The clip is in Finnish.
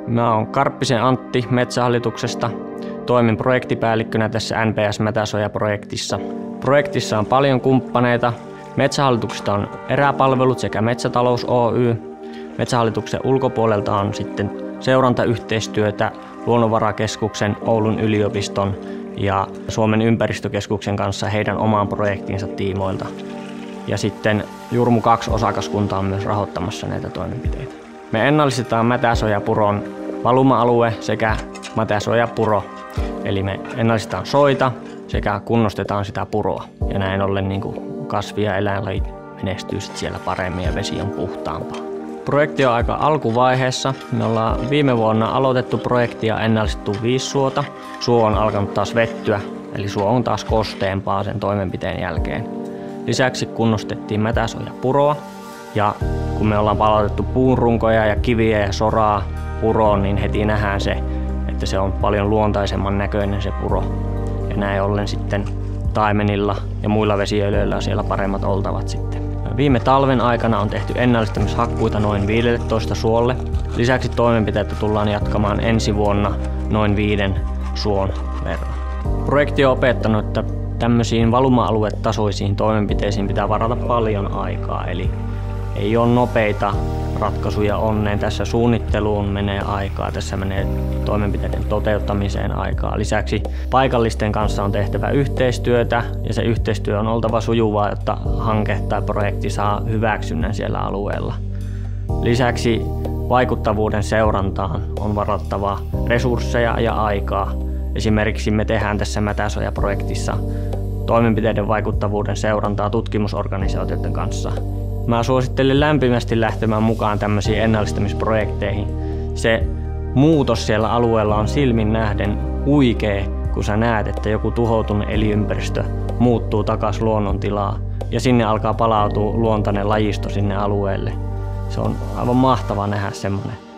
Mä oon Karppisen Antti Metsähallituksesta. Toimin projektipäällikkönä tässä NPS-Mätäsoja-projektissa. Projektissa on paljon kumppaneita. Metsähallituksesta on Eräpalvelut sekä Metsätalous Oy. Metsähallituksen ulkopuolelta on sitten seurantayhteistyötä Luonnonvarakeskuksen, Oulun yliopiston ja Suomen ympäristökeskuksen kanssa heidän omaan projektiinsa tiimoilta. Ja sitten Jurmu 2 osakaskunta on myös rahoittamassa näitä toimenpiteitä. Me ennallistetaan Mätäsoja-puron valuma-alue sekä Mätäsoja-puro. Eli me ennallistetaan soita sekä kunnostetaan sitä puroa. Ja näin ollen kasvi- ja eläinlajit menestyy siellä paremmin ja vesi on puhtaampaa. Projekti on aika alkuvaiheessa. Me ollaan viime vuonna aloitettu projekti ja ennallistettu 5 suota. Suo on alkanut taas vettyä, eli suo on taas kosteempaa sen toimenpiteen jälkeen. Lisäksi kunnostettiin Mätäsoja-puroa. Ja kun me ollaan palautettu puunrunkoja ja kiviä ja soraa puroon, niin heti nähdään se, että se on paljon luontaisemman näköinen se puro. Ja näin ollen sitten taimenilla ja muilla vesiöljyillä on siellä paremmat oltavat sitten. Viime talven aikana on tehty ennallistamishakkuita noin 15 suolle. Lisäksi toimenpiteitä tullaan jatkamaan ensi vuonna noin 5 suon verran. Projekti on opettanut, että tämmöisiin valuma-aluetasoisiin toimenpiteisiin pitää varata paljon aikaa. Eli ei ole nopeita ratkaisuja onneen. Tässä suunnitteluun menee aikaa, tässä menee toimenpiteiden toteuttamiseen aikaa. Lisäksi paikallisten kanssa on tehtävä yhteistyötä ja se yhteistyö on oltava sujuvaa, jotta hanke tai projekti saa hyväksynnän siellä alueella. Lisäksi vaikuttavuuden seurantaan on varattava resursseja ja aikaa. Esimerkiksi me tehdään tässä Mätäsoja-projektissa toimenpiteiden vaikuttavuuden seurantaa tutkimusorganisaatioiden kanssa. Mä suosittelen lämpimästi lähtemään mukaan tämmöisiin ennallistamisprojekteihin. Se muutos siellä alueella on silmin nähden huikea, kun sä näet, että joku tuhoutunut elinympäristö muuttuu takaisin luonnontilaa ja sinne alkaa palautua luontainen lajisto sinne alueelle. Se on aivan mahtavaa nähdä semmoinen